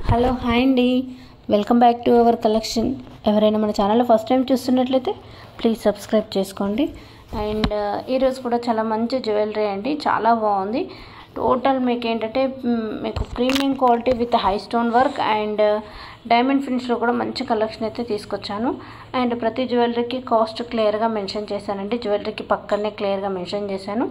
Hello hi అండి, welcome back to our collection. ఎవరైనా మన ఛానల్లో ఫస్ట్ టైం చూస్తున్నట్లయితే ప్లీజ్ సబ్స్క్రైబ్ చేసుకోండి. అండ్ ఈరోజు కూడా చాలా మంచి జ్యువెలరీ అండి, చాలా బాగుంది. టోటల్ మీకు ఏంటంటే మీకు premium quality with high stone work and diamond ఫినిష్లో కూడా మంచి కలెక్షన్ అయితే తీసుకొచ్చాను. అండ్ ప్రతి జ్యువెలరీకి కాస్ట్ క్లియర్గా మెన్షన్ చేశానండి, జ్యువెలరీకి పక్కనే క్లియర్గా మెన్షన్ చేశాను.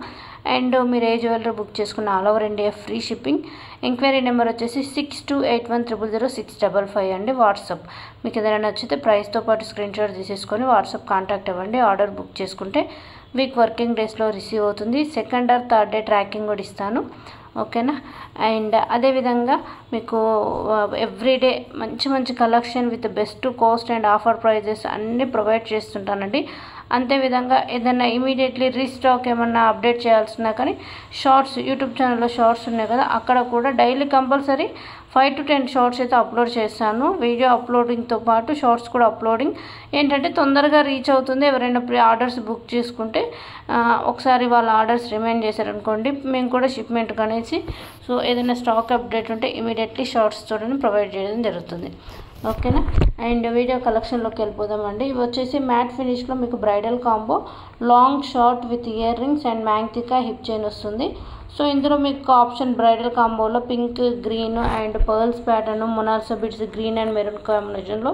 అండ్ మీరు ఏ జ్యువెలరీ బుక్ చేసుకున్న all over India free shipping. Enquiry number వచ్చేసి 6281000655 అండి. వాట్సాప్ మీకు ఏదైనా నచ్చితే ప్రైస్తో పాటు స్క్రీన్ షాట్ తీసేసుకొని వాట్సాప్ కాంటాక్ట్ అవ్వండి. ఆర్డర్ బుక్ చేసుకుంటే వీక్ వర్కింగ్ డేస్లో రిసీవ్ అవుతుంది. Second or third day tracking కూడా ఇస్తాను, ఓకేనా. అండ్ అదేవిధంగా మీకు ఎవ్రీడే మంచి మంచి collection with best cost and offer prizes అన్నీ ప్రొవైడ్ చేస్తుంటానండి. అంతేవిధంగా ఏదైనా ఇమీడియట్లీ రీస్టాక్ ఏమన్నా అప్డేట్ చేయాల్సిన కానీ షార్ట్స్ యూట్యూబ్ ఛానల్లో షార్ట్స్ ఉన్నాయి కదా, అక్కడ కూడా డైలీ కంపల్సరీ 5 to 10 షార్ట్స్ అయితే అప్లోడ్ చేస్తాను. వీడియో అప్లోడింగ్తో పాటు షార్ట్స్ కూడా అప్లోడింగ్ ఏంటంటే తొందరగా రీచ్ అవుతుంది. ఎవరైనా ఆర్డర్స్ బుక్ చేసుకుంటే ఒకసారి వాళ్ళ ఆర్డర్స్ రిమైండ్ చేశారనుకోండి, మేము కూడా షిప్మెంట్ కనేసి సో ఏదైనా స్టాక్ అప్డేట్ ఉంటే ఇమీడియట్లీ షార్ట్స్ తోటి ప్రొవైడ్ చేయడం జరుగుతుంది, ఓకేనా. అండ్ వీడియో కలెక్షన్లోకి వెళ్ళిపోదామండి. ఇవి వచ్చేసి మ్యాట్ ఫినిష్లో మీకు bridal combo long short with ear rings and మ్యాంగ్తికా హిప్ చైన్ వస్తుంది. సో ఇందులో మీకు ఆప్షన్ బ్రైడల్ కాంబోలో pink, green and pearls pattern, Mona Lisa beads green and maroon కాంబినేషన్లో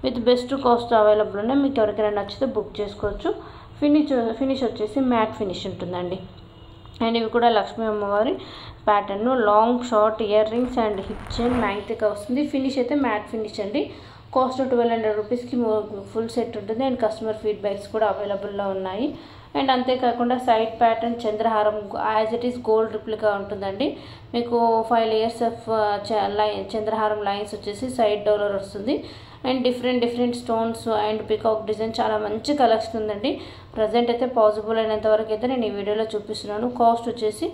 విత్ బెస్ట్ కాస్ట్ అవైలబుల్ ఉన్నాయి. మీకు ఎవరికైనా నచ్చితే బుక్ చేసుకోవచ్చు. ఫినిష్ వచ్చేసి మ్యాట్ ఫినిష్ ఉంటుందండి. అండ్ ఇవి కూడా లక్ష్మీ అమ్మవారి pattern long short earrings and hip chain మ్యాంగ్తికా వస్తుంది. ఫినిష్ అయితే మ్యాట్ ఫినిష్ అండి. కాస్ట్ 1200 రూపీస్కి ఫుల్ సెట్ ఉంటుంది. అండ్ కస్టమర్ ఫీడ్బ్యాక్స్ కూడా అవైలబుల్లో ఉన్నాయి. అండ్ అంతేకాకుండా సైడ్ ప్యాటర్న్ చంద్రహారం as it is gold replica ఉంటుందండి. మీకు 5 layers ఆఫ్ చంద్రహారం లైన్స్ వచ్చేసి సైడ్ డోలర్ వస్తుంది. And different stones and peacock design చాలా మంచి కలెక్షన్ ఉందండి. ప్రజెంట్ అయితే పాసిబుల్ అయినంత వరకు అయితే నేను ఈ వీడియోలో చూపిస్తున్నాను. కాస్ట్ వచ్చేసి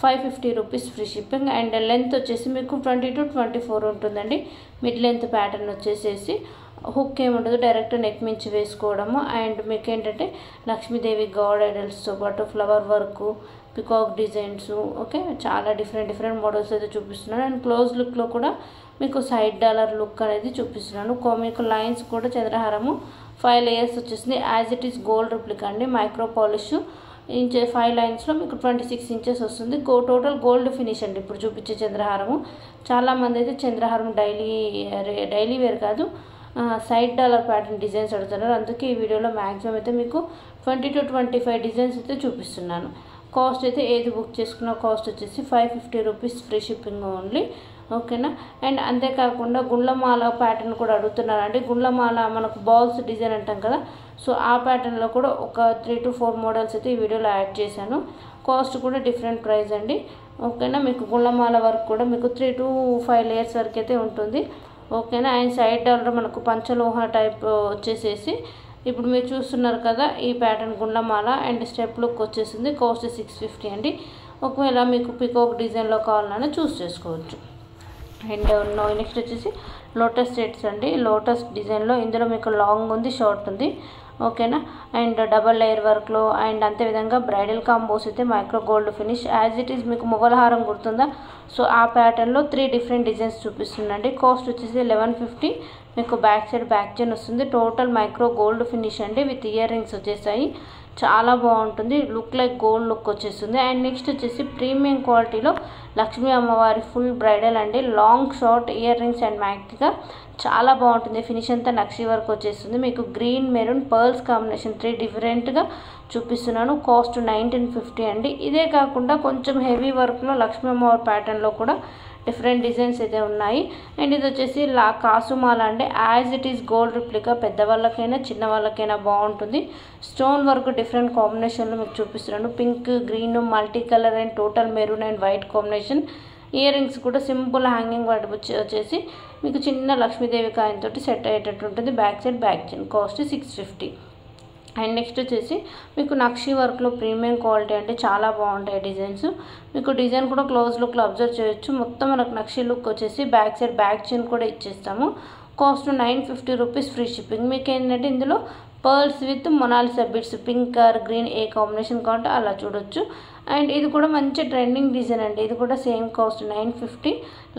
550 rupees free shipping. And length వచ్చేసి మీకు 20 to 24 ఉంటుందండి. మిడ్ లెంత్ ప్యాటర్న్ వచ్చేసేసి హుక్ ఏముండదు, డైరెక్ట్ నెక్ మించి వేసుకోవడము. అండ్ మీకు ఏంటంటే లక్ష్మీదేవి గాడ్ ఐడల్స్తో పాటు flower work, peacock designs, okay, చాలా డిఫరెంట్ మోడల్స్ అయితే చూపిస్తున్నాను. అండ్ క్లోజ్ లుక్లో కూడా మీకు సైడ్ డాలర్ లుక్ అనేది చూపిస్తున్నాను. మీకు లైన్స్ కూడా చంద్రహారము 5 layers వచ్చేసింది. As it is gold replica అండి. మైక్రో పాలిష్ 5 లైన్స్లో మీకు 26 inches వస్తుంది. టోటల్ గోల్డ్ ఫినిష్ అండి. ఇప్పుడు చూపించే చంద్రహారము చాలామంది అయితే చంద్రహారం డైలీ వేర్ కాదు, సైడ్ డాలర్ ప్యాటర్న్ డిజైన్స్ అడుగుతున్నారు. అందుకే ఈ వీడియోలో మ్యాక్సిమం అయితే మీకు 20 to 25 డిజైన్స్ అయితే చూపిస్తున్నాను. కాస్ట్ అయితే ఏది బుక్ చేసుకున్న కాస్ట్ వచ్చేసి 550 రూపీస్ ఫ్రీ షిప్పింగ్ ఓన్లీ, ఓకేనా. అండ్ అంతేకాకుండా గుండ్లమాల ప్యాటర్న్ కూడా అడుగుతున్నారండి. గుండ్లమాల మనకు బాల్స్ డిజైన్ అంటాం కదా, సో ఆ ప్యాటర్న్లో కూడా ఒక 3 to 4 మోడల్స్ అయితే ఈ వీడియోలో యాడ్ చేశాను. కాస్ట్ కూడా డిఫరెంట్ ప్రైస్ అండి, ఓకేనా. మీకు గుండ్లమాల వర్క్ కూడా మీకు 3 to 5 layers వరకు అయితే ఉంటుంది, ఓకేనా. అండ్ సైడ్ డాలర్ మనకు పంచలోహ టైప్ వచ్చేసేసి ఇప్పుడు మీరు చూస్తున్నారు కదా ఈ ప్యాటర్న్ గుండ్లమాల అండ్ స్టెప్ లుక్ వచ్చేసింది. కాస్ట్ 650 అండి. ఒకవేళ మీకు పికాక్ డిజైన్లో కావాలన్నా చూస్ చేసుకోవచ్చు. అండ్ నెక్స్ట్ వచ్చేసి లోటస్ సెట్స్ అండి. లోటస్ డిజైన్లో ఇందులో మీకు లాంగ్ ఉంది, షార్ట్ ఉంది, ఓకేనా. అండ్ డబల్ లేయర్ వర్క్లో అండ్ అంతేవిధంగా బ్రైడల్ కాంబోస్ అయితే micro gold finish as it is మీకు మొగల్ హారం గుర్తుందా, సో ఆ ప్యాటర్న్లో 3 డిఫరెంట్ డిజైన్స్ చూపిస్తుందండి. కాస్ట్ వచ్చేసి 1150. మీకు బ్యాక్ సైడ్ బ్యాక్ చైన్ వస్తుంది. టోటల్ మైక్రో గోల్డ్ ఫినిష్ అండి విత్ ఇయర్ రింగ్స్ వచ్చేసాయి. చాలా బాగుంటుంది, లుక్ లైక్ గోల్డ్ లుక్ వచ్చేస్తుంది. అండ్ నెక్స్ట్ వచ్చేసి ప్రీమియం క్వాలిటీలో లక్ష్మీ అమ్మవారి ఫుల్ బ్రైడల్ అండి. Long short earrings and మ్యాగ్తికా చాలా బాగుంటుంది. ఫినిష్ అంతా నక్షి వర్క్ వచ్చేస్తుంది. మీకు గ్రీన్, మెరూన్, పర్ల్స్ కాంబినేషన్ 3 డిఫరెంట్గా చూపిస్తున్నాను. కాస్ట్ 1950 అండి. ఇదే కాకుండా కొంచెం హెవీ వర్క్లో లక్ష్మీ అమ్మవారి ప్యాటర్న్లో కూడా డిఫరెంట్ డిజైన్స్ అయితే ఉన్నాయి. అండ్ ఇది వచ్చేసి కాసుమాల అండి. As it is gold replica, పెద్దవాళ్ళకైనా చిన్న వాళ్ళకైనా బాగుంటుంది. స్టోన్ వర్క్ డిఫరెంట్ కాంబినేషన్లో మీకు చూపిస్తున్నాను. Pink, green, multi colour and total maroon and white combination. Earrings కూడా సింపుల్ హ్యాంగింగ్ వాటి వచ్చేసి మీకు చిన్న లక్ష్మీదేవి కాయంతో సెట్ అయ్యేటట్టు ఉంటుంది. Back side back chain. Cost 650. And next వచ్చేసి మీకు నక్షి వర్క్లో ప్రీమియం క్వాలిటీ అంటే చాలా బాగుంటాయి డిజైన్స్. మీకు డిజైన్ కూడా క్లోజ్ లుక్లో అబ్జర్వ్ చేయొచ్చు. మొత్తం మనకు నక్షి లుక్ వచ్చేసి బ్యాక్ సైడ్ బ్యాక్ చైన్ కూడా ఇచ్చేస్తాము. Cost 950 rupees free shipping. మీకు ఏంటంటే ఇందులో pearls with Mona Lisa bits, pink are green A combination కావాలంటే అలా చూడొచ్చు. అండ్ ఇది కూడా మంచి ట్రెండింగ్ డిజైన్ అండి. ఇది కూడా సేమ్ కాస్ట్ 950.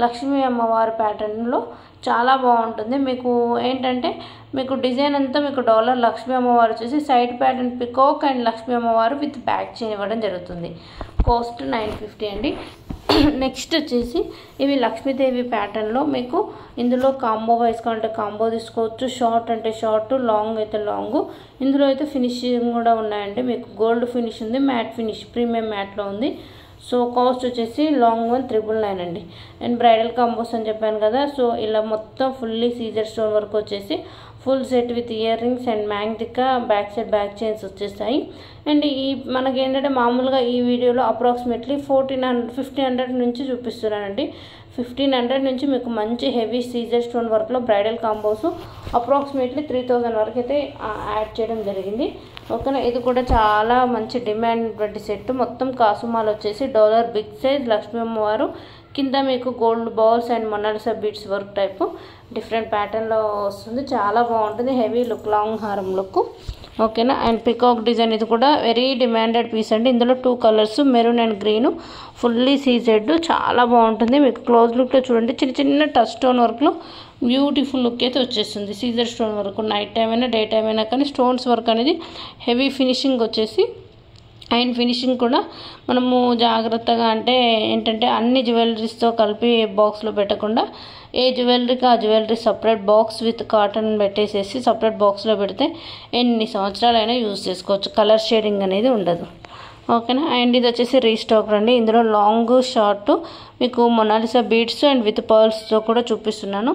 లక్ష్మీ అమ్మవారి ప్యాటర్న్లో చాలా బాగుంటుంది. మీకు ఏంటంటే మీకు డిజైన్ అంతా మీకు డాలర్ లక్ష్మీ అమ్మవారు వచ్చేసి side pattern peacock and Lakshmi అమ్మవారు విత్ బ్యాక్ చైన్ ఇవ్వడం జరుగుతుంది. కాస్ట్ 950 అండి. నెక్స్ట్ వచ్చేసి ఇవి లక్ష్మీదేవి ప్యాటర్న్లో మీకు ఇందులో కాంబో వైస్ కావాలంటే కాంబో తీసుకోవచ్చు. షార్ట్ అంటే షార్ట్, లాంగ్ అయితే లాంగ్. ఇందులో అయితే ఫినిషింగ్ కూడా ఉన్నాయండి. మీకు గోల్డ్ ఫినిష్ ఉంది, మ్యాట్ ఫినిష్ ప్రీమియం మ్యాట్లో ఉంది. సో కాస్ట్ వచ్చేసి లాంగ్ 1,999 అండి. అండ్ బ్రైడల్ కాంబోస్ అని చెప్పాను కదా, సో ఇలా మొత్తం ఫుల్లీ సీజర్ స్టోన్ వర్క్ వచ్చేసి full set with ear rings and మ్యాంగ్టికా బ్యాక్ సైడ్ బ్యాక్ చైన్స్ వచ్చేస్తాయి. అండ్ ఈ మనకి ఏంటంటే మామూలుగా ఈ వీడియోలో అప్రాక్సిమేట్లీ 1,500 నుంచి చూపిస్తున్నానండి. 1,500 నుంచి మీకు మంచి హెవీ సీజర్ స్టోన్ వర్క్లో బ్రైడల్ కాంబోస్ అప్రాక్సిమేట్లీ 3,000 వరకు అయితే యాడ్ చేయడం జరిగింది. ఓకేనా, ఇది కూడా చాలా మంచి డిమాండ్ సెట్. మొత్తం కాసుమాలు వచ్చేసి డాలర్ బిగ్ సైజ్ లక్ష్మీ అమ్మవారు, కింద మీకు gold balls and Mona Lisa beads work type different ప్యాటర్న్లో వస్తుంది. చాలా బాగుంటుంది, హెవీ లుక్, లాంగ్ హారం లుక్. ఓకేనా, అండ్ పికాక్ డిజైన్ ఇది కూడా వెరీ డిమాండెడ్ పీస్ అండి. ఇందులో 2 colours maroon and green, fully CZ, చాలా బాగుంటుంది. మీకు క్లోజ్ లుక్లో చూడండి, చిన్న చిన్న టచ్ స్టోన్ వర్క్లో బ్యూటిఫుల్ లుక్ అయితే వచ్చేస్తుంది. CZ stone work night time అయినా డే టైం అయినా కానీ స్టోన్స్ వర్క్ అనేది హెవీ ఫినిషింగ్ వచ్చేసి, అండ్ ఫినిషింగ్ కూడా మనము జాగ్రత్తగా అంటే ఏంటంటే అన్ని జ్యువెలరీస్తో కలిపి బాక్స్లో పెట్టకుండా ఏ జ్యువెలరీకి ఆ jewellery separate box with cotton పెట్టేసేసి సపరేట్ బాక్స్లో పెడితే ఎన్ని సంవత్సరాలైనా యూజ్ చేసుకోవచ్చు. కలర్ షేడింగ్ అనేది ఉండదు. ఓకేనా, అండ్ ఇది వచ్చేసి రీస్టాక్ రండి. ఇందులో లాంగ్ షార్ట్ మీకు మొనాలిసా బీడ్స్ అండ్ విత్ పర్ల్స్తో కూడా చూపిస్తున్నాను.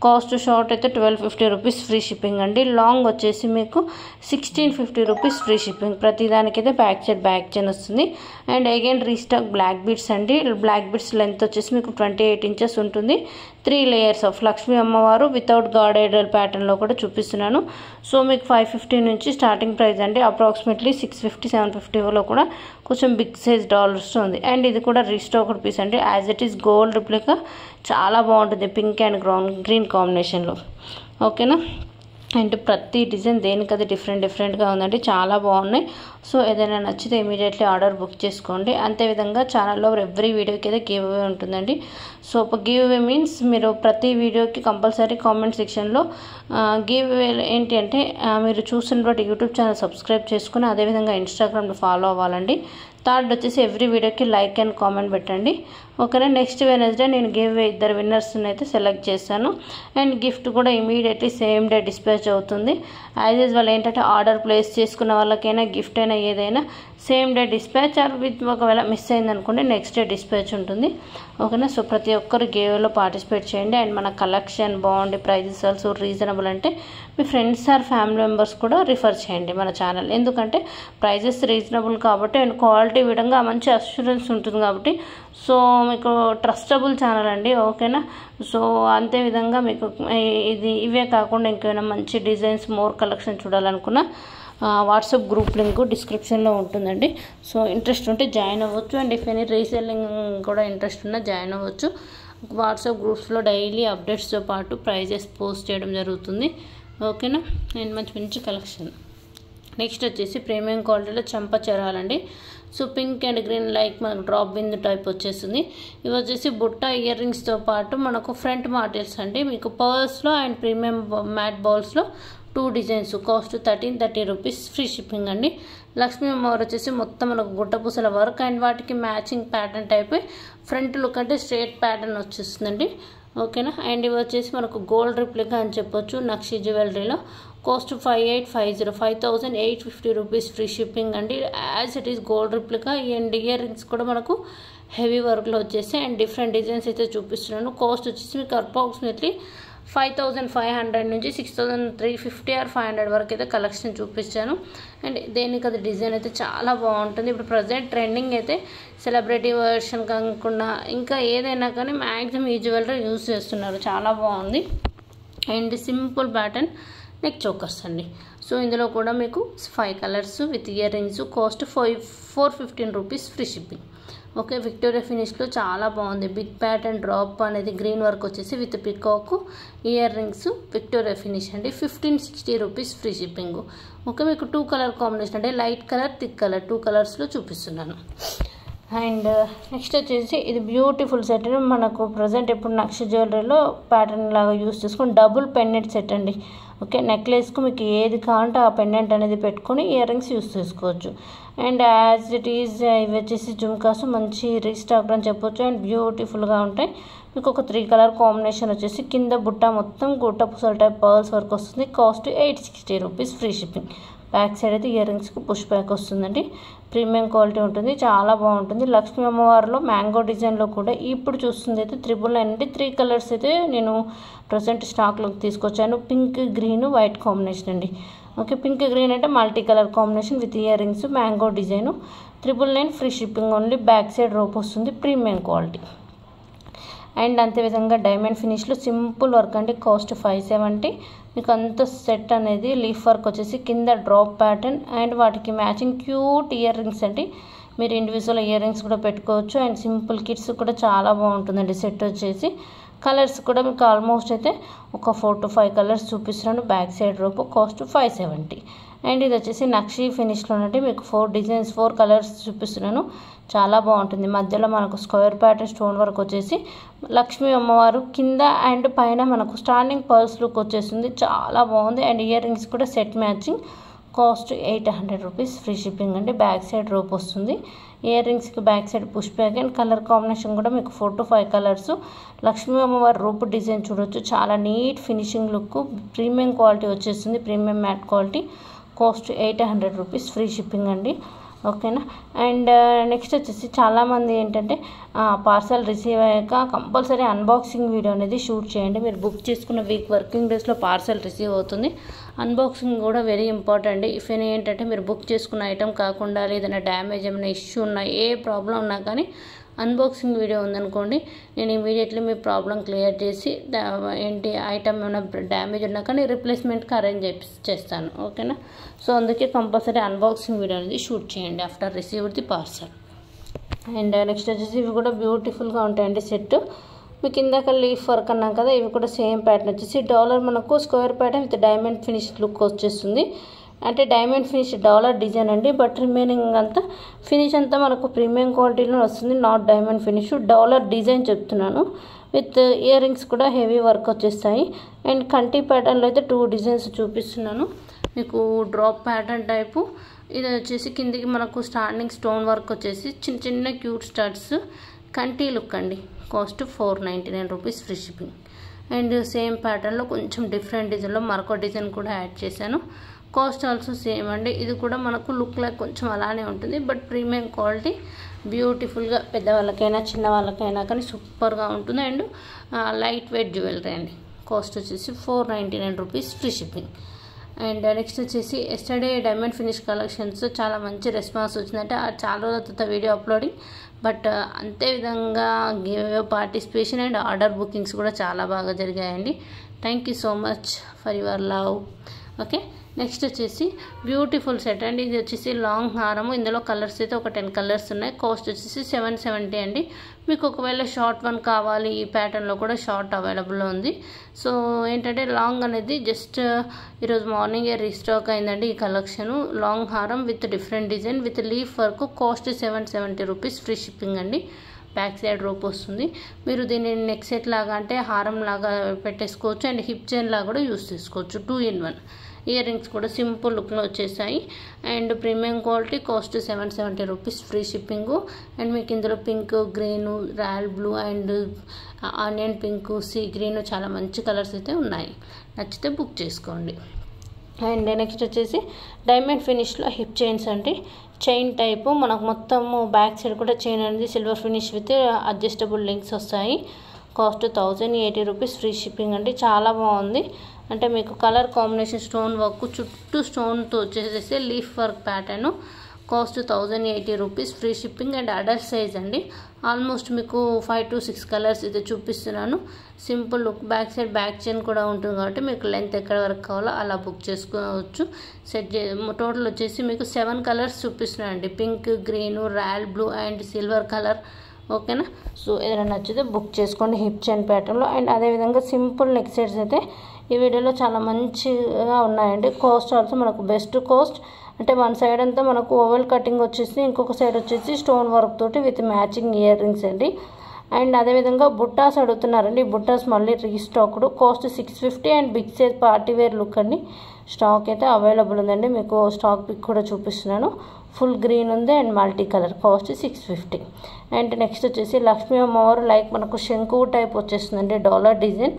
కాస్ట్ షార్ట్ అయితే 1,250 రూపీస్ ఫ్రీ షిప్పింగ్ అండి. లాంగ్ వచ్చేసి మీకు 1,650 రూపీస్ ఫ్రీ షిప్పింగ్. ప్రతిదానికైతే బ్యాక్ సైడ్ బ్యాక్ చైన్ వస్తుంది. And again restock black beads అండి. బ్లాక్ బీడ్స్ లెంత్ వచ్చేసి మీకు 28 ఇంచెస్ ఉంటుంది. 3 లేయర్స్ ఆఫ్ లక్ష్మీ అమ్మవారు వితౌట్ గార్డెడ్ ప్యాటర్న్లో కూడా చూపిస్తున్నాను. సో మీకు 550 నుంచి స్టార్టింగ్ ప్రైస్ అండి. అప్రాక్సిమేట్లీ 650, 750లో కూడా కొంచెం బిగ్ సైజ్ డాలర్స్ ఉంది. అండ్ ఇది కూడా రీస్టాక్డ్ పీస్ అండి. As it is gold replica, చాలా బాగుంటుంది పింక్ అండ్ గ్రీన్ కాంబినేషన్లో. ఓకేనా, అండ్ ప్రతి డిజైన్ దేనికది డిఫరెంట్గా ఉందండి, చాలా బాగున్నాయి. సో ఏదైనా నచ్చితే ఇమీడియట్లీ ఆర్డర్ బుక్ చేసుకోండి. అంతేవిధంగా ఛానల్లో ఎవ్రీ వీడియోకి అయితే గివ్ అవే ఉంటుందండి. సో గివ్ అవే మీన్స్ మీరు ప్రతి వీడియోకి కంపల్సరీ కామెంట్ సెక్షన్లో గివ్ అవే ఏంటి అంటే మీరు చూసిన బట్టి యూట్యూబ్ ఛానల్ సబ్స్క్రైబ్ చేసుకుని అదేవిధంగా ఇన్స్టాగ్రామ్లో ఫాలో అవ్వాలండి. థర్డ్ వచ్చేసి ఎవ్రీ వీడియోకి లైక్ అండ్ కామెంట్ పెట్టండి. ఓకేనా, నెక్స్ట్ వెనస్డే నేను గివ్ అవే 2 విన్నర్స్ని అయితే సెలెక్ట్ చేస్తాను. అండ్ గిఫ్ట్ కూడా ఇమీడియట్లీ సేమ్ డే డిస్పాచ్ అవుతుంది. యాజ్ యూజువల్ ఏంటంటే ఆర్డర్ ప్లేస్ చేసుకున్న వాళ్ళకైనా గిఫ్ట్ అయినా ఏదైనా same day dispatch or with ఒకవేళ మిస్ అయిందనుకోండి నెక్స్ట్ డే డిస్పాచ్ ఉంటుంది. ఓకేనా, సో ప్రతి ఒక్కరు గివ్లో పార్టిసిపేట్ చేయండి. అండ్ మన కలెక్షన్ బాగుండి ప్రైజెస్ ఆల్సో రీజనబుల్ అంటే మీ ఫ్రెండ్స్ ఆర్ ఫ్యామిలీ మెంబర్స్ కూడా రిఫర్ చేయండి మన ఛానల్. ఎందుకంటే ప్రైజెస్ రీజనబుల్ కాబట్టి అండ్ క్వాలిటీ విధంగా మంచి అష్యూరెన్స్ ఉంటుంది కాబట్టి సో మీకు ట్రస్టబుల్ ఛానల్ అండి. ఓకేనా, సో అంతేవిధంగా మీకు ఇవే కాకుండా ఇంకేమైనా మంచి డిజైన్స్ మోర్ కలెక్షన్ చూడాలనుకున్నా వాట్సాప్ గ్రూప్ లింక్ డిస్క్రిప్షన్లో ఉంటుందండి. సో ఇంట్రెస్ట్ ఉంటే జాయిన్ అవ్వచ్చు. అండ్ ఇఫ్ ఎనీ రీసెల్లింగ్ కూడా ఇంట్రెస్ట్ ఉన్నా జాయిన్ అవ్వచ్చు. వాట్సాప్ గ్రూప్స్లో డైలీ అప్డేట్స్తో పాటు ప్రైజెస్ పోస్ట్ చేయడం జరుగుతుంది. ఓకేనా, నేను మంచి కలెక్షన్. నెక్స్ట్ వచ్చేసి ప్రీమియం క్వాలిటీలో చంప చరాలండి. So pink and green like మనకు డ్రాప్ బిందు టైప్ వచ్చేసింది. ఇవి వచ్చేసి బుట్ట ఇయర్ రింగ్స్తో పాటు మనకు ఫ్రంట్ మాటల్స్ అండి. మీకు పర్ల్స్లో అండ్ ప్రీమియం మ్యాట్ బాల్స్లో 2 designs. Cost 1330 rupees free shipping అండి. లక్ష్మీ అమ్మవారు వచ్చేసి మొత్తం మనకు గుట్టపూసల వర్క్ అండ్ వాటికి matching pattern type front look అంటే స్ట్రేట్ ప్యాటర్న్ వచ్చేస్తుందండి. ఓకేనా, అండ్ ఇవి వచ్చేసి మనకు గోల్డ్ రిప్లికా అని చెప్పొచ్చు నక్షి జ్యువెలరీలో. కాస్ట్ 5850 రూపీస్ ఫ్రీ షిప్పింగ్ అండి. As it is gold replica. And earrings కూడా మనకు హెవీ వర్క్లో వచ్చేసి అండ్ డిఫరెంట్ డిజైన్స్ అయితే చూపిస్తున్నాను. కాస్ట్ వచ్చేసి మీకు అప్రాక్సిమేట్లీ 5,500 నుంచి 6,350 ఆర్ 500 వరకు అయితే కలెక్షన్ చూపించాను. అండ్ దేనికి అది డిజైన్ అయితే చాలా బాగుంటుంది. ఇప్పుడు ప్రజెంట్ ట్రెండింగ్ అయితే సెలబ్రిటీ వర్షన్ కాకుండా ఇంకా ఏదైనా కానీ మ్యాక్సిమం ఈ జ్యువెలరీ యూజ్ చేస్తున్నారు. చాలా బాగుంది. And simple pattern neck chokers అండి. సో ఇందులో కూడా మీకు 5 colours with ear rings. Cost 415 rupees free shipping. Okay, Victoria ఫినిష్లో చాలా బాగుంది. బిగ్ ప్యాటర్న్ డ్రాప్ అనేది గ్రీన్ వర్క్ వచ్చేసి with peacock earrings Victoria finish అండి. 1560 రూపీస్ ఫ్రీ షిప్పింగ్. ఓకే, మీకు 2 కలర్ కాంబినేషన్ అంటే లైట్ కలర్ థిక్ కలర్ 2 కలర్స్లో చూపిస్తున్నాను. అండ్ నెక్స్ట్ వచ్చేసి ఇది బ్యూటిఫుల్ సెట్. మనకు ప్రజెంట్ ఇప్పుడు నక్ష జ్యువెలరీలో ప్యాటర్న్ లాగా యూస్ చేసుకొని డబుల్ పెండెంట్ సెట్ అండి. ఓకే, నెక్లెస్కు మీకు ఏది కావాలంటే ఆ పెండెంట్ అనేది పెట్టుకొని ఇయర్ రింగ్స్ యూస్ చేసుకోవచ్చు. అండ్ యాజ్ ఇట్ ఈజ్ ఇవి వచ్చేసి జుమ్కాస్ మంచి రీస్టాక్ అని చెప్పొచ్చు. అండ్ బ్యూటిఫుల్గా ఉంటాయి. మీకు ఒక 3 కలర్ కాంబినేషన్ వచ్చేసి కింద బుట్ట మొత్తం గుట్ట పుసల టైప్ పర్ల్స్ వర్క్ వస్తుంది. Cost 860 rupees free shipping. Back side అయితే ఇయర్ రింగ్స్కి పుష్ బ్యాక్ వస్తుందండి. ప్రీమియం క్వాలిటీ ఉంటుంది, చాలా బాగుంటుంది. లక్ష్మీ అమ్మవారిలో మ్యాంగో డిజైన్లో కూడా ఇప్పుడు చూస్తుంది అయితే 999 అండి. 3 కలర్స్ అయితే నేను ప్రజెంట్ స్టాక్లోకి తీసుకొచ్చాను. పింక్ గ్రీన్ వైట్ కాంబినేషన్ అండి. ఓకే, పింక్ గ్రీన్ అంటే multi colour combination with ear rings mango design. 999 free shipping only. Back side rope వస్తుంది, ప్రీమియం క్వాలిటీ. అండ్ అంతేవిధంగా డైమండ్ ఫినిష్లో సింపుల్ వర్క్ అంటే కాస్ట్ 570. మీకు అంత సెట్ అనేది లీఫ్ వర్క్ వచ్చేసి కింద డ్రాప్ ప్యాటర్న్ అండ్ వాటికి మ్యాచింగ్ క్యూట్ ఇయర్ రింగ్స్ అండి. మీరు ఇండివిజువల్ ఇయర్ రింగ్స్ కూడా పెట్టుకోవచ్చు. అండ్ సింపుల్ కిడ్స్ కూడా చాలా బాగుంటుందండి సెట్ వచ్చేసి. కలర్స్ కూడా మీకు ఆల్మోస్ట్ అయితే ఒక 4 to 5 కలర్స్ చూపిస్తున్నాను. Back side rope cost 570. And ఇది వచ్చేసి నక్షి ఫినిష్లోనండి. మీకు 4 డిజైన్స్ 4 కలర్స్ చూపిస్తున్నాను. చాలా బాగుంటుంది. మధ్యలో మనకు స్క్వేర్ ప్యాటర్న్ స్టోన్ వర్క్ వచ్చేసి లక్ష్మీ అమ్మవారు కింద అండ్ పైన మనకు స్టాండింగ్ పర్ల్స్ లుక్ వచ్చేస్తుంది. చాలా బాగుంది. అండ్ ఇయర్ రింగ్స్ కూడా set matching. Cost 800 rupees free shipping అండి. బ్యాక్ సైడ్ రోప్ వస్తుంది. ఇయర్ రింగ్స్కి back side push back and colour combination కూడా మీకు 4 to 5 కలర్స్. లక్ష్మీ అమ్మవారి రూప్ డిజైన్ చూడొచ్చు. చాలా neat finishing look, premium quality వచ్చేస్తుంది. Premium matte quality. Cost 800 rupees free shipping అండి. ఓకేనా. అండ్ నెక్స్ట్ వచ్చేసి చాలామంది ఏంటంటే పార్సల్ రిసీవ్ అయ్యాక కంపల్సరీ అన్బాక్సింగ్ వీడియో అనేది షూట్ చేయండి. మీరు బుక్ చేసుకున్న వీక్ వర్కింగ్ డేస్లో పార్సల్ రిసీవ్ అవుతుంది. అన్బాక్సింగ్ కూడా వెరీ ఇంపార్టెంట్. ఇఫ్ ఎనీ ఏంటంటే మీరు బుక్ చేసుకున్న ఐటమ్ కాకుండా ఏదైనా డ్యామేజ్ ఏమైనా ఇష్యూ ఉన్నా ఏ ప్రాబ్లం ఉన్నా కానీ అన్బాక్సింగ్ వీడియో ఉందనుకోండి, నేను ఇమీడియట్లీ మీ ప్రాబ్లం క్లియర్ చేసి ఏంటి ఐటమ్ ఏమైనా డ్యామేజ్ ఉన్నా కానీ రిప్లేస్మెంట్కి అరేంజ్ చేస్తాను. ఓకేనా. సో అందుకే కంపల్సరీ అన్బాక్సింగ్ వీడియో అనేది షూట్ చేయండి after received the parcel. And next వచ్చేసి ఇవి కూడా బ్యూటిఫుల్గా ఉంటాయండి సెట్. మీకు ఇందాక లీఫ్ వర్క్ అన్నాం కదా, ఇవి కూడా సేమ్ ప్యాటర్న్ వచ్చేసి డాలర్ మనకు square pattern with diamond finish look వచ్చేస్తుంది. అంటే డైమండ్ ఫినిష్ డాలర్ డిజైన్ అండి. బట్ రిమైనింగ్ అంతా ఫినిష్ అంతా మనకు ప్రీమియం క్వాలిటీలో వస్తుంది. Not diamond finish, dollar design చెప్తున్నాను. విత్ ఇయర్ రింగ్స్ కూడా హెవీ వర్క్ వచ్చేస్తాయి. అండ్ కంటి ప్యాటర్న్లో అయితే 2 డిజైన్స్ చూపిస్తున్నాను మీకు. డ్రాప్ ప్యాటర్న్ టైపు, ఇది వచ్చేసి కిందికి మనకు స్టాండింగ్ స్టోన్ వర్క్ వచ్చేసి చిన్న చిన్న క్యూట్ స్టడ్స్ కంటి లుక్ అండి. Cost 499 rupees free shipping. And same ప్యాటర్న్లో కొంచెం డిఫరెంట్ డిజైన్లో మరొక డిజైన్ కూడా యాడ్ చేశాను. కాస్ట్ ఆల్సో సేమ్ అండి. ఇది కూడా మనకు లుక్ లైక్ కొంచెం అలానే ఉంటుంది. బట్ ప్రీమియం క్వాలిటీ, బ్యూటిఫుల్గా పెద్దవాళ్ళకైనా చిన్న వాళ్ళకైనా కానీ సూపర్గా ఉంటుంది. అండ్ లైట్ వెయిట్ జ్యువెలరీ అండి. కాస్ట్ వచ్చేసి 499 rupees free shipping. And next వచ్చేసి ఎస్టర్డే డైమండ్ ఫినిష్ కలెక్షన్స్ చాలా మంచి రెస్పాన్స్ వచ్చిందంటే చాలా రోజుల తర్వాత వీడియో అప్లోడింగ్. బట్ అంతేవిధంగా give participation and order bookings కూడా చాలా బాగా జరిగాయండి. Thank you so much for your love. Okay, next వచ్చేసి బ్యూటిఫుల్ సెట్ అండి. ఇది వచ్చేసి లాంగ్ హారము. ఇందులో కలర్స్ అయితే ఒక 10 కలర్స్ ఉన్నాయి. కాస్ట్ వచ్చేసి 770 అండి. మీకు ఒకవేళ షార్ట్ వన్ కావాలి, ఈ ప్యాటర్న్లో కూడా షార్ట్ అవైలబుల్లో ఉంది. సో ఏంటంటే లాంగ్ అనేది జస్ట్ ఈరోజు మార్నింగే రీస్టాక్ అయిందండి ఈ కలెక్షను. లాంగ్ హారం with different design with leaf work. Cost 770 rupees free shipping అండి. బ్యాక్ సైడ్ రోప్ వస్తుంది. మీరు దీన్ని నెక్ సెట్ లాగా అంటే హారం లాగా పెట్టేసుకోవచ్చు. అండ్ హిప్ చైన్ లాగా కూడా యూస్ చేసుకోవచ్చు. 2 in 1. ఇయర్ రింగ్స్ కూడా సింపుల్ లుక్లో వచ్చేసాయి. And premium quality. Cost 770 rupees free shipping. And మీకు ఇందులో pink, green, royal blue and onion pink, sea green చాలా మంచి కలర్స్ అయితే ఉన్నాయి. నచ్చితే బుక్ చేసుకోండి. అండ్ నెక్స్ట్ వచ్చేసి డైమండ్ ఫినిష్లో హిప్ చైన్స్ అండి. చైన్ టైపు మనకు మొత్తము బ్యాక్ సైడ్ కూడా చైన్ అనేది silver finish with adjustable links వస్తాయి. కాస్ట్ 1080 రూపీస్ ఫ్రీ షిప్పింగ్ అండి. చాలా బాగుంది. అంటే మీకు కలర్ కాంబినేషన్ స్టోన్ వర్క్ చుట్టూ స్టోన్తో వచ్చేసేసి leaf work pattern. Cost 1080 rupees, free shipping and adult size అండి. ఆల్మోస్ట్ మీకు 5 to 6 కలర్స్ అయితే చూపిస్తున్నాను. Simple look, back side back chain కూడా ఉంటుంది కాబట్టి మీకు లెంత్ ఎక్కడ వరకు కావాలో అలా బుక్ చేసుకోవచ్చు. టోటల్ వచ్చేసి మీకు 7 కలర్స్ చూపిస్తున్నానండి. Pink, green, royal blue and silver colour. ఓకేనా. సో ఏదైనా నచ్చితే బుక్ చేసుకోండి హిప్ చైన్ ప్యాటర్న్లో. అండ్ అదేవిధంగా సింపుల్ నెక్ సెట్స్ అయితే ఈ వీడియోలో చాలా మంచిగా ఉన్నాయండి. కాస్ట్ ఆల్సో మనకు బెస్ట్ కాస్ట్. అంటే వన్ సైడ్ అంతా మనకు ఓవెల్ కటింగ్ వచ్చేసి, ఇంకొక సైడ్ వచ్చేసి స్టోన్ వర్క్ తోటి విత్ మ్యాచింగ్ ఇయర్ రింగ్స్ అండి. అండ్ అదేవిధంగా బుట్టాస్ అడుగుతున్నారండి. బుట్టాస్ మళ్ళీ restocked, cost 650 and big size party wear look అండి. స్టాక్ అయితే అవైలబుల్ ఉందండి. మీకు స్టాక్ పిక్ కూడా చూపిస్తున్నాను. ఫుల్ గ్రీన్ ఉంది and multi colour, cost 650. And next వచ్చేసి లక్ష్మీ అమ్మవారు లైక్ మనకు శంకు టైప్ వచ్చేస్తుందండి, dollar design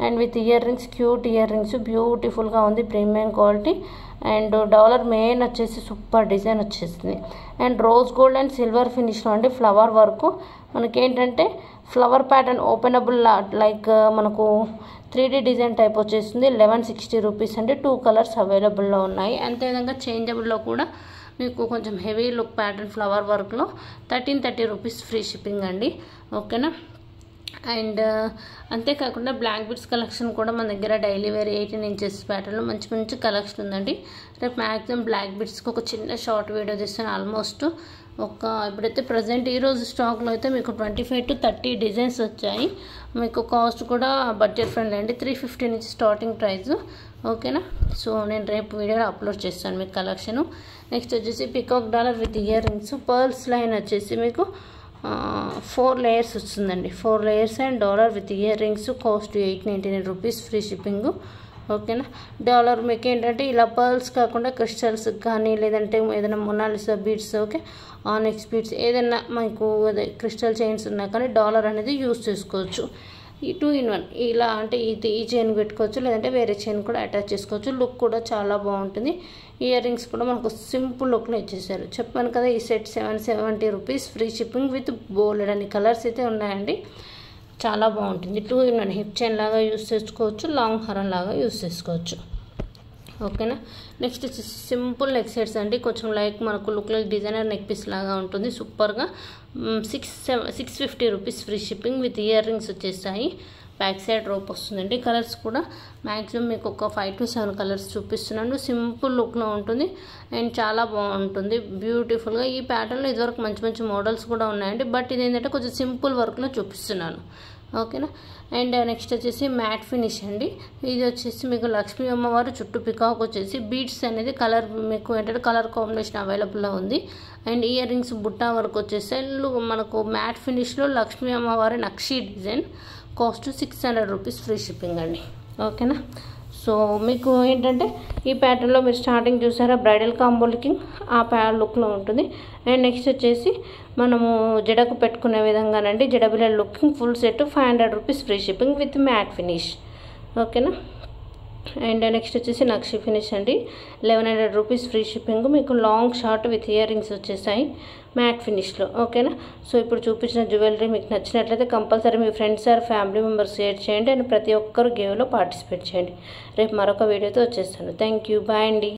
and with ear rings, cute earrings, బ్యూటిఫుల్గా ఉంది, premium quality. And dollar main వచ్చేసి సూపర్ డిజైన్ వచ్చేసింది. And rose gold and silver ఫినిష్లో అండి. ఫ్లవర్ వర్క్ మనకేంటంటే ఫ్లవర్ ప్యాటర్న్ ఓపెనబుల్ లైక్ మనకు 3D డిజైన్ టైప్ వచ్చేసింది. 1160 రూపీస్ అండి. 2 కలర్స్ అవైలబుల్లో ఉన్నాయి. అంతేవిధంగా చేంజబుల్లో కూడా మీకు కొంచెం హెవీ లుక్ ప్యాటర్న్ ఫ్లవర్ వర్క్లో 1330 రూపీస్, ఫ్రీ షిప్పింగ్ అండి. ఓకేనా. అండ్ అంతేకాకుండా బ్లాక్ బిట్స్ కలెక్షన్ కూడా మన దగ్గర డైలీ వేర్ 18 ఇంచెస్ ప్యాటర్న్లో మంచి మంచి కలెక్షన్ ఉందండి. రేపు మ్యాక్సిమం బ్లాక్ బిట్స్కి ఒక చిన్న షార్ట్ వీడియో చేస్తాను. ఆల్మోస్ట్ ఇప్పుడైతే ప్రజెంట్ ఈరోజు స్టాక్లో అయితే మీకు 25 to 30 డిజైన్స్ వచ్చాయి. మీకు కాస్ట్ కూడా బడ్జెట్ ఫ్రెండ్లీ అండి. 350 నుంచి స్టార్టింగ్ ప్రైస్. ఓకేనా. సో నేను రేపు వీడియోలో అప్లోడ్ చేస్తాను మీకు కలెక్షను. నెక్స్ట్ వచ్చేసి peacock dollar with ear rings, pearls line వచ్చేసి మీకు 4 లేయర్స్ వస్తుందండి. 4 layers and dollar with ear rings, cost 899 rupees, free shipping. ఓకేనా. డాలర్ మీకు ఏంటంటే ఇలా పర్ల్స్ కాకుండా క్రిస్టల్స్ కానీ లేదంటే ఏదైనా మొనాలిసా బీడ్స్, ఓకే, ఆనెక్స్ బీడ్స్ ఏదైనా మీకు క్రిస్టల్ చైన్స్ ఉన్నా కానీ డాలర్ అనేది యూజ్ చేసుకోవచ్చు. ఈ 2 in 1 ఇలా అంటే ఈ చైన్ పెట్టుకోవచ్చు, లేదంటే వేరే చైన్ కూడా అటాచ్ చేసుకోవచ్చు. లుక్ కూడా చాలా బాగుంటుంది. ఇయర్ రింగ్స్ కూడా మనకు సింపుల్ లుక్లో ఇచ్చేసారు. చెప్పాను కదా ఈ set 770 rupees, free shipping with bold అని కలర్స్ అయితే ఉన్నాయండి. చాలా బాగుంటుంది. 2 in 1 హిప్ చైన్ లాగా యూస్ చేసుకోవచ్చు, లాంగ్ హారం లాగా యూస్ చేసుకోవచ్చు. ఓకేనా. నెక్స్ట్ వచ్చేసి సింపుల్ నెక్ సెట్స్ అండి. కొంచెం లైక్ మనకు look like designer neck piece లాగా ఉంటుంది. సూపర్గా 650 rupees, free shipping with ear rings వచ్చేస్తాయి. బ్యాక్ సైడ్ రోప్ వస్తుందండి. కలర్స్ కూడా మ్యాక్సిమం మీకు ఒక 5 to 7 కలర్స్ చూపిస్తున్నాను. సింపుల్ లుక్లో ఉంటుంది అండ్ చాలా బాగుంటుంది బ్యూటిఫుల్గా. ఈ ప్యాటర్న్లో ఇదివరకు మంచి మంచి మోడల్స్ కూడా ఉన్నాయండి. బట్ ఇది ఏంటంటే కొంచెం సింపుల్ వర్క్లో చూపిస్తున్నాను. ఓకేనా. అండ్ నెక్స్ట్ వచ్చేసి మ్యాట్ ఫినిష్ అండి. ఇది వచ్చేసి మీకు లక్ష్మీ అమ్మవారు చుట్టూ పికాక్ వచ్చేసి బీడ్స్ అనేది కలర్ మీకు ఏంటంటే కలర్ కాంబినేషన్ అవైలబుల్లో ఉంది. అండ్ ఇయర్ రింగ్స్ బుట్టా వరకు వచ్చేసి మనకు మ్యాట్ ఫినిష్లో లక్ష్మీ అమ్మవారి నక్షి design, cost 600 rupees, free shipping అండి. ఓకేనా. సో మీకు ఏంటంటే ఈ ప్యాటర్న్లో మీరు స్టార్టింగ్ చూసారా బ్రైడల్ కాంబో లుకింగ్, ఆ లుక్లో ఉంటుంది. అండ్ నెక్స్ట్ వచ్చేసి మనము జడకు పెట్టుకునే విధంగానండి జడబిల్లల looking full set 500 rupees, free shipping with matte finish. ఓకేనా. అండ్ నెక్స్ట్ వచ్చేసి నక్షి ఫినిష్ అండి, 1100 రూపీస్, ఫ్రీ షిప్పింగ్. మీకు long short with ear rings వచ్చేసాయి మ్యాట్ ఫినిష్లో. ఓకేనా. సో ఇప్పుడు చూపించిన జ్యువెలరీ మీకు నచ్చినట్లయితే కంపల్సరీ మీ friends or family members share చేయండి అండ్ ప్రతి ఒక్కరు గేమ్లో పార్టిసిపేట్ చేయండి. రేపు మరొక వీడియోతో వచ్చేస్తాను. Thank you. బాయ్ అండి.